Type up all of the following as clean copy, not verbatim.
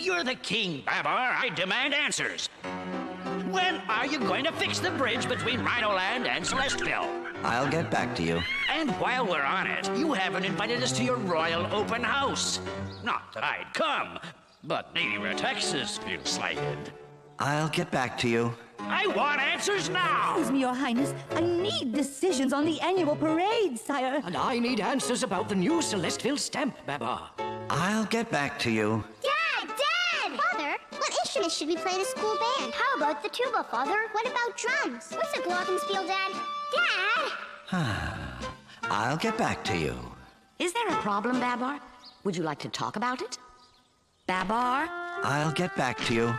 You're the king, Babar. I demand answers. When are you going to fix the bridge between Rhinoland and Celestville? I'll get back to you. And while we're on it, you haven't invited us to your royal open house. Not that I'd come, but maybe Retexes feel slighted. I'll get back to you. I want answers now! Excuse me, Your Highness. I need decisions on the annual parade, sire. And I need answers about the new Celestville stamp, Babar. I'll get back to you. Dad! Dad! Father, what instrument should we play in a school band? How about the tuba, Father? What about drums? What's a glockenspiel, Dad? Dad! I'll get back to you. Is there a problem, Babar? Would you like to talk about it? Babar? I'll get back to you.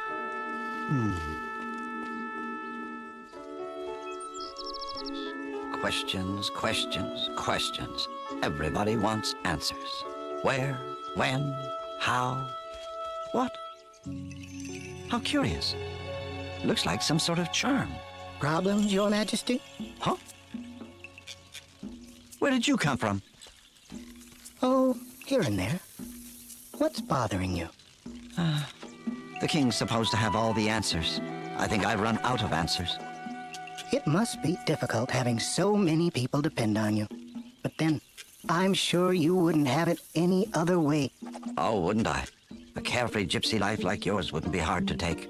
Questions, questions, questions. Everybody wants answers. Where, when, how, what? How curious. Looks like some sort of charm. Problems, Your Majesty? Huh? Where did you come from? Oh, here and there. What's bothering you? The king's supposed to have all the answers. I think I've run out of answers. It must be difficult having so many people depend on you. But then, I'm sure you wouldn't have it any other way. Oh, wouldn't I? A carefree gypsy life like yours wouldn't be hard to take.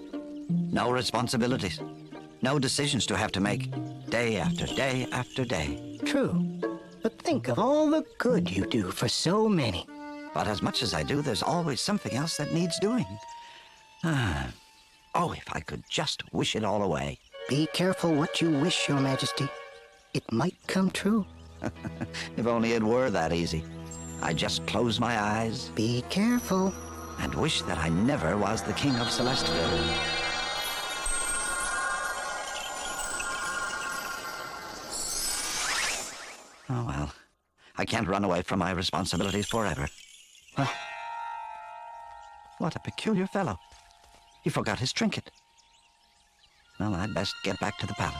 No responsibilities. No decisions to have to make. Day after day after day. True. But think of all the good you do for so many. But as much as I do, there's always something else that needs doing. Oh, if I could just wish it all away. Be careful what you wish, Your Majesty. It might come true. If only it were that easy. I'd just close my eyes Be careful. and wish that I never was the king of Celestville. Oh, well. I can't run away from my responsibilities forever. Huh? What a peculiar fellow. He forgot his trinket. Well, I'd best get back to the palace.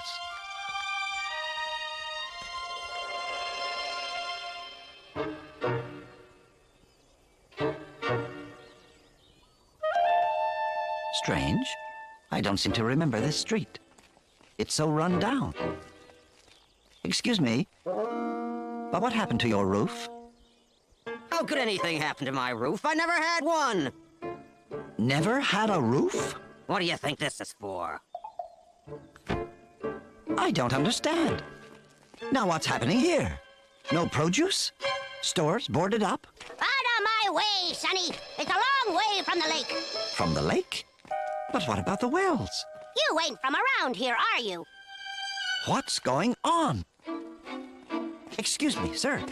Strange. I don't seem to remember this street. It's so run down. Excuse me, but what happened to your roof? How could anything happen to my roof? I never had one. Never had a roof? What do you think this is for? I don't understand. Now what's happening here? No produce? Stores boarded up? Out of my way, Sonny! It's a long way from the lake. From the lake? But what about the wells? You ain't from around here, are you? What's going on? Excuse me, sir.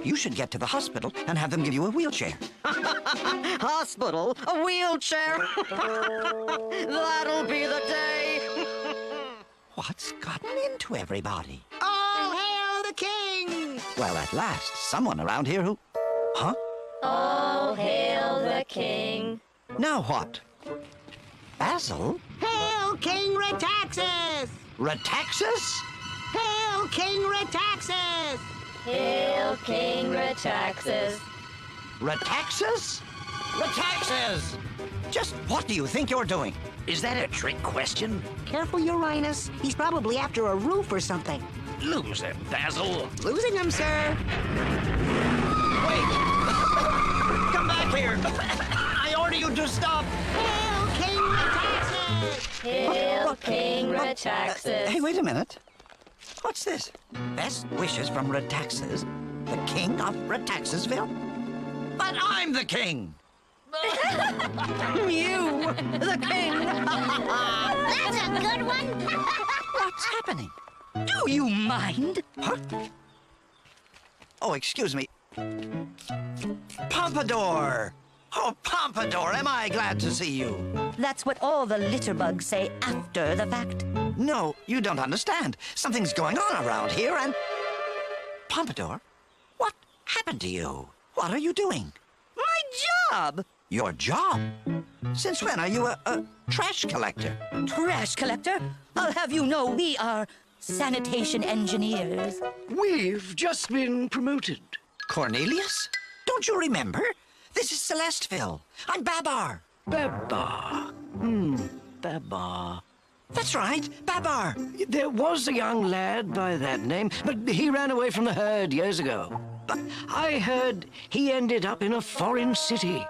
You should get to the hospital and have them give you a wheelchair. Hospital? A wheelchair? That'll be the day. What's gotten into everybody? All hail the king! Well, at last, someone around here who... Huh? All hail the king. Now what? Basil? Hail King Retaxas! Retaxas? Hail King Retaxas! Hail King Retaxas. Retaxas? Retaxas! Just what do you think you're doing? Is that a trick question? Careful, Your Highness. He's probably after a roof or something. Lose him, Basil. Losing him, sir. Wait! Come back here! I order you to stop! Hail King Retaxas! Hail King Retaxas. Hey, wait a minute. What's this? Best wishes from Retaxas, the king of Retaxasville? But I'm the king! You, the king. That's a good one. What's happening? Do you mind? Huh? Oh, excuse me. Pompadour! Oh, Pompadour, am I glad to see you? That's what all the litterbugs say after the fact. No, you don't understand. Something's going on around here and... Pompadour, what happened to you? What are you doing? My job! Your job? Since when are you a trash collector? Trash collector? I'll have you know we are sanitation engineers. We've just been promoted. Cornelius? Don't you remember? This is Celestville. I'm Babar. Babar. Babar. That's right, Babar. There was a young lad by that name, but he ran away from the herd years ago. But I heard he ended up in a foreign city.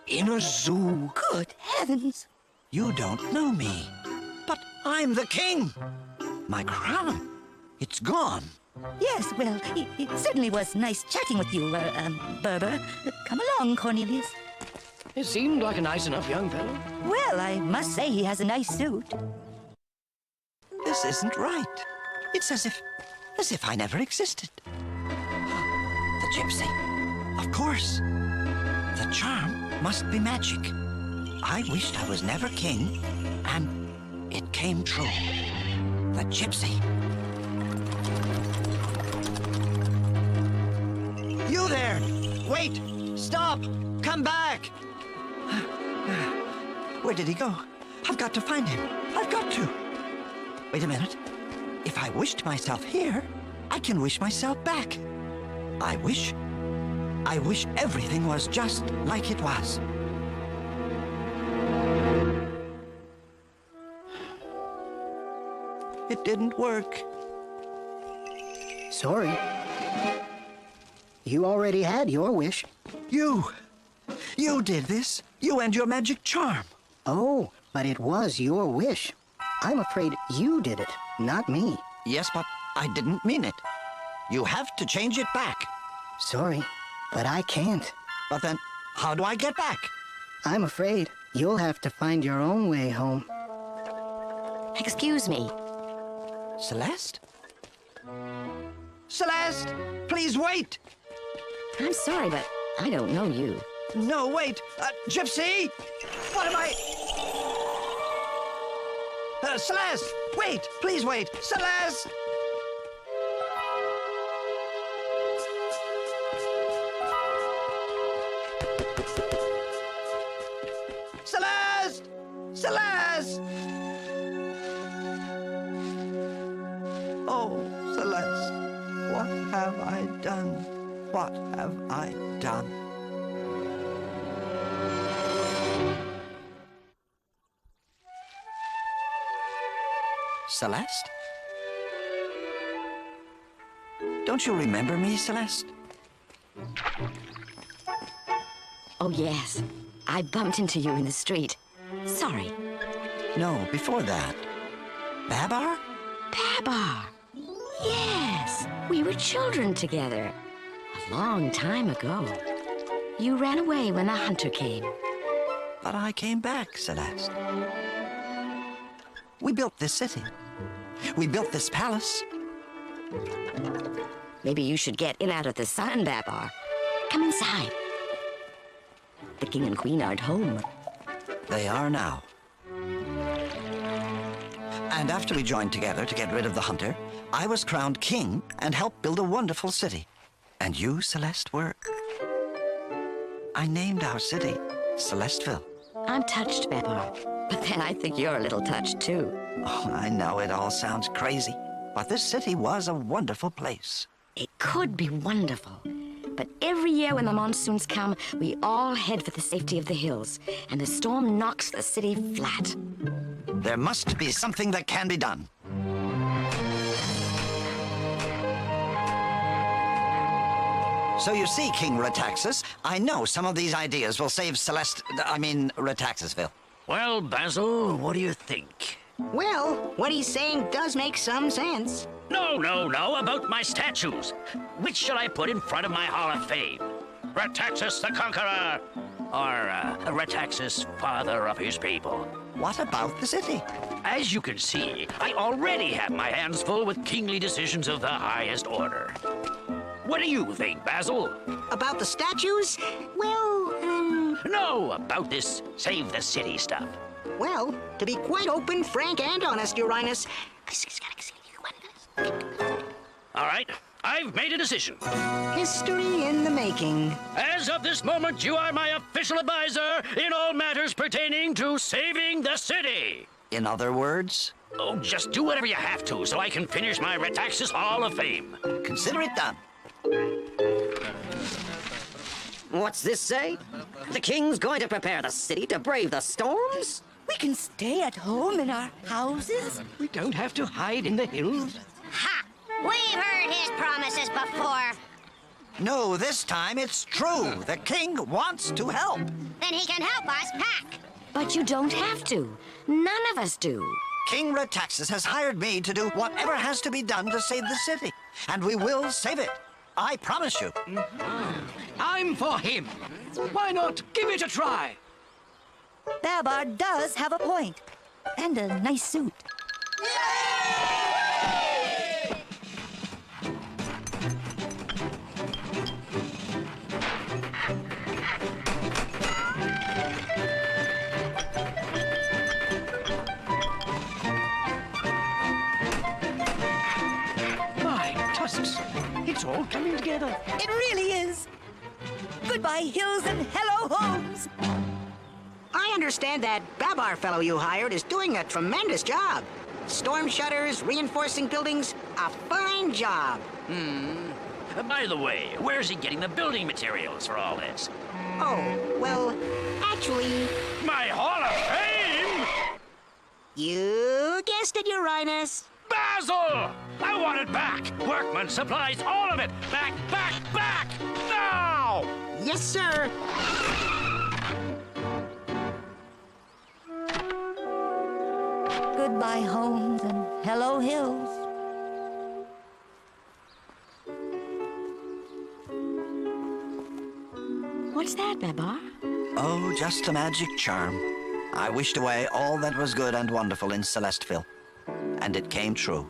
In a zoo. Good heavens. You don't know me, but I'm the king. My crown, it's gone. Yes, well, it certainly was nice chatting with you, Berber. Come along, Cornelius. He seemed like a nice enough young fellow. Well, I must say he has a nice suit. This isn't right. It's as if I never existed. The gypsy. Of course. The charm must be magic. I wished I was never king, and it came true. The gypsy. You there! Wait! Stop! Come back! Where did he go? I've got to find him. I've got to. Wait a minute. If I wished myself here, I can wish myself back. I wish everything was just like it was. It didn't work. Sorry. You already had your wish. You did this. You and your magic charm. Oh, but it was your wish. I'm afraid you did it, not me. Yes, but I didn't mean it. You have to change it back. Sorry, but I can't. But then, how do I get back? I'm afraid you'll have to find your own way home. Excuse me. Celeste? Celeste! Please wait! I'm sorry, but I don't know you. No, wait! Gypsy! What am I... Celeste! Wait! Please wait! Celeste! Celeste! Celeste! Oh, Celeste, what have I done? What have I done? Celeste? Don't you remember me, Celeste? Oh, yes. I bumped into you in the street. Sorry. No, before that. Babar? Babar. Yes, we were children together. A long time ago. You ran away when the hunter came. But I came back, Celeste. We built this city. We built this palace. Maybe you should get in out of the sun, Babar. Come inside. The king and queen aren't home. They are now. And after we joined together to get rid of the hunter, I was crowned king and helped build a wonderful city. And you, Celeste, were... I named our city Celesteville. I'm touched, Babar. But then I think you're a little touched, too. Oh, I know it all sounds crazy, but this city was a wonderful place. It could be wonderful. But every year when the monsoons come, we all head for the safety of the hills, and the storm knocks the city flat. There must be something that can be done. So you see, King Retaxus, I know some of these ideas will save Retaxusville. Well, Basil, what do you think? Well, what he's saying does make some sense. No, about my statues. Which shall I put in front of my Hall of Fame? Retaxus the Conqueror, or Retaxus, father of his people? What about the city? As you can see, I already have my hands full with kingly decisions of the highest order. What do you think, Basil? About the statues? Well, No, about this save the city stuff. well, to be quite open, frank, and honest, Uranus. All right, I've made a decision. History in the making. As of this moment, you are my official advisor in all matters pertaining to saving the city. In other words, Oh, just do whatever you have to so I can finish my Retaxus Hall of Fame. consider it done. What's this say? The king's going to prepare the city to brave the storms? We can stay at home in our houses. We don't have to hide in the hills. Ha! We've heard his promises before. No, this time it's true. The king wants to help. Then he can help us pack. But you don't have to. None of us do. King Retaxus has hired me to do whatever has to be done to save the city. And we will save it. I promise you. I'm for him. Why not give it a try? Babar does have a point. And a nice suit. My tusks. It's all coming together. It really is. Goodbye, hills, and hello, homes. I understand that Babar fellow you hired is doing a tremendous job. Storm shutters, reinforcing buildings, a fine job. By the way, where's he getting the building materials for all this? Oh, well, actually, My Hall of Fame? you guessed it, Uranus. Basil! I want it back! Workman supplies, all of it! Back, back, back! Now! Yes, sir. Goodbye, homes, and hello, hills. What's that, Babar? Oh, just a magic charm. I wished away all that was good and wonderful in Celestville. And it came true.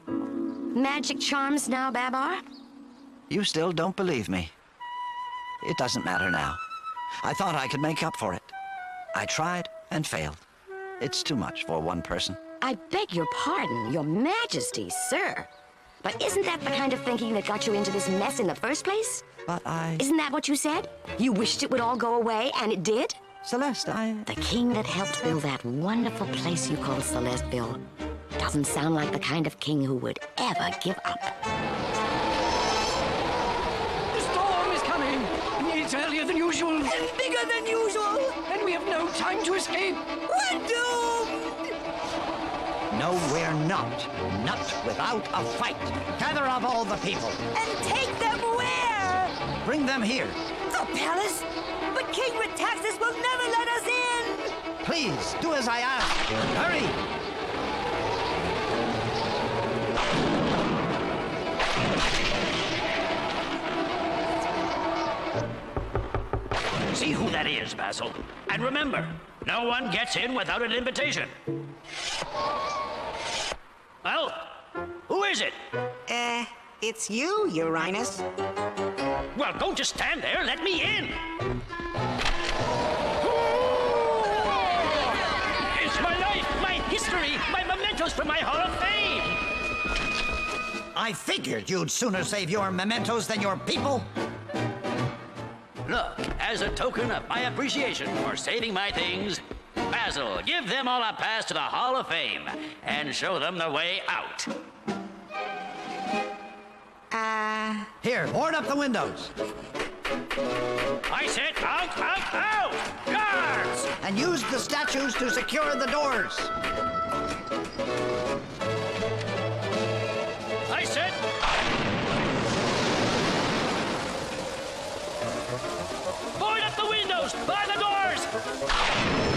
Magic charms now, Babar? You still don't believe me. It doesn't matter now. I thought I could make up for it. I tried and failed. It's too much for one person. I beg your pardon, Your Majesty, sir. But isn't that the kind of thinking that got you into this mess in the first place? But Isn't that what you said? You wished it would all go away, and it did? Celeste, The king that helped build that wonderful place you call Celestville doesn't sound like the kind of king who would ever give up. The storm is coming. It's earlier than usual. And bigger than usual. And we have no time to escape. We're doomed. No, we're not. Not without a fight. Gather up all the people. And take them where? Bring them here. The palace? But King Retaxus will never let us in. Please, do as I ask. Hurry! See who that is, Basil. And remember, no one gets in without an invitation. Well, who is it? It's you, Uranus. Well, don't just stand there. Let me in. It's my life, my history, my mementos from my Hall of Fame. I figured you'd sooner save your mementos than your people. Look, as a token of my appreciation for saving my things, Basil, give them all a pass to the Hall of Fame and show them the way out. Here, board up the windows. I said out, out, out! Guards! And use the statues to secure the doors. I said... Board up the windows! Bar the doors!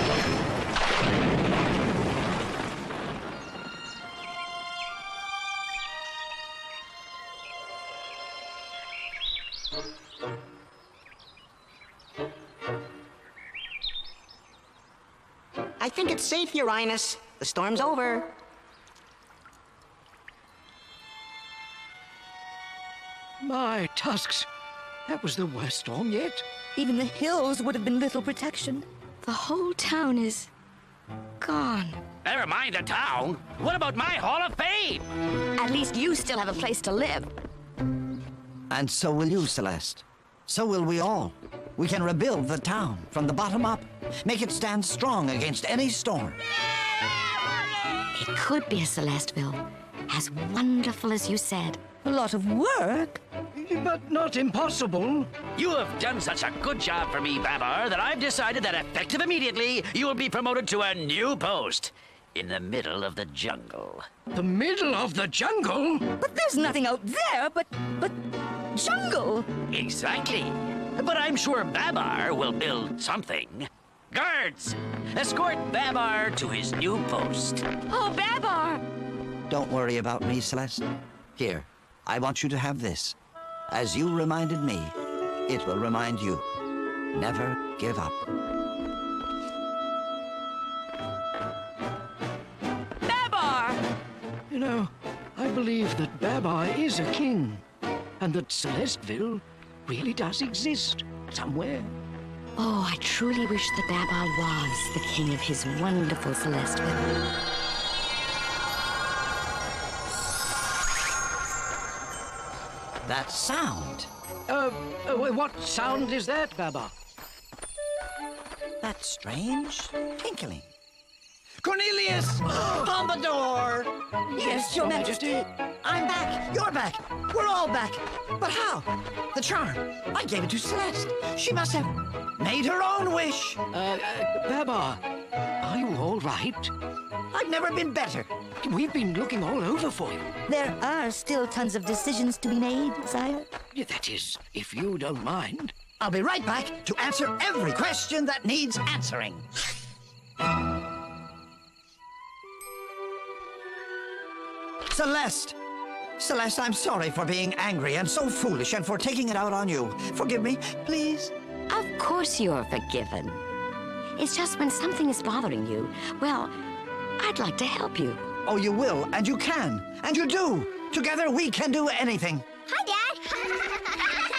I think it's safe, Uranus. The storm's over. My tusks. That was the worst storm yet. Even the hills would have been little protection. The whole town is gone. Never mind the town. What about my Hall of Fame? At least you still have a place to live. And so will you, Celeste. So will we all. We can rebuild the town from the bottom up. Make it stand strong against any storm. It could be a Celestville, as wonderful as you said. A lot of work? But not impossible. You have done such a good job for me, Babar, that I've decided that effective immediately, you will be promoted to a new post in the middle of the jungle. The middle of the jungle? But there's nothing out there but jungle. Exactly. But I'm sure Babar will build something. Guards, escort Babar to his new post. Oh, Babar! Don't worry about me, Celeste. Here, I want you to have this. As you reminded me, it will remind you. Never give up. Babar! You know, I believe that Babar is a king, and that Celesteville really does exist somewhere. Oh, I truly wish that Babar was the king of his wonderful Celesteville. That sound. What sound is that, Babar? That strange tinkling. Cornelius! Pompadour! Yes, Your Majesty. I'm back. You're back. We're all back. But how? The charm. I gave it to Celeste. She must have made her own wish. Babar, are you all right? I've never been better. We've been looking all over for you. There are still tons of decisions to be made, sire. Yeah, that is, if you don't mind. I'll be right back to answer every question that needs answering. Celeste! Celeste, I'm sorry for being angry and so foolish and for taking it out on you. Forgive me, please. Of course you're forgiven. It's just when something is bothering you, well, I'd like to help you. Oh, you will, and you can, and you do. Together we can do anything. Hi, Dad.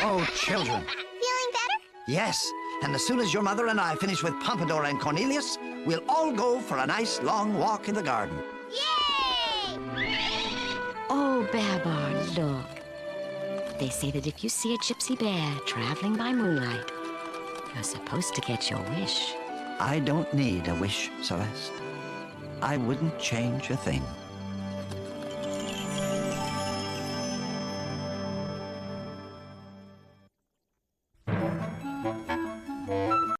Oh, children. Feeling better? Yes, and as soon as your mother and I finish with Pompadour and Cornelius, we'll all go for a nice long walk in the garden. Yay! Oh, Babar, look. They say that if you see a gypsy bear traveling by moonlight, you're supposed to get your wish. I don't need a wish, Celeste. I wouldn't change a thing.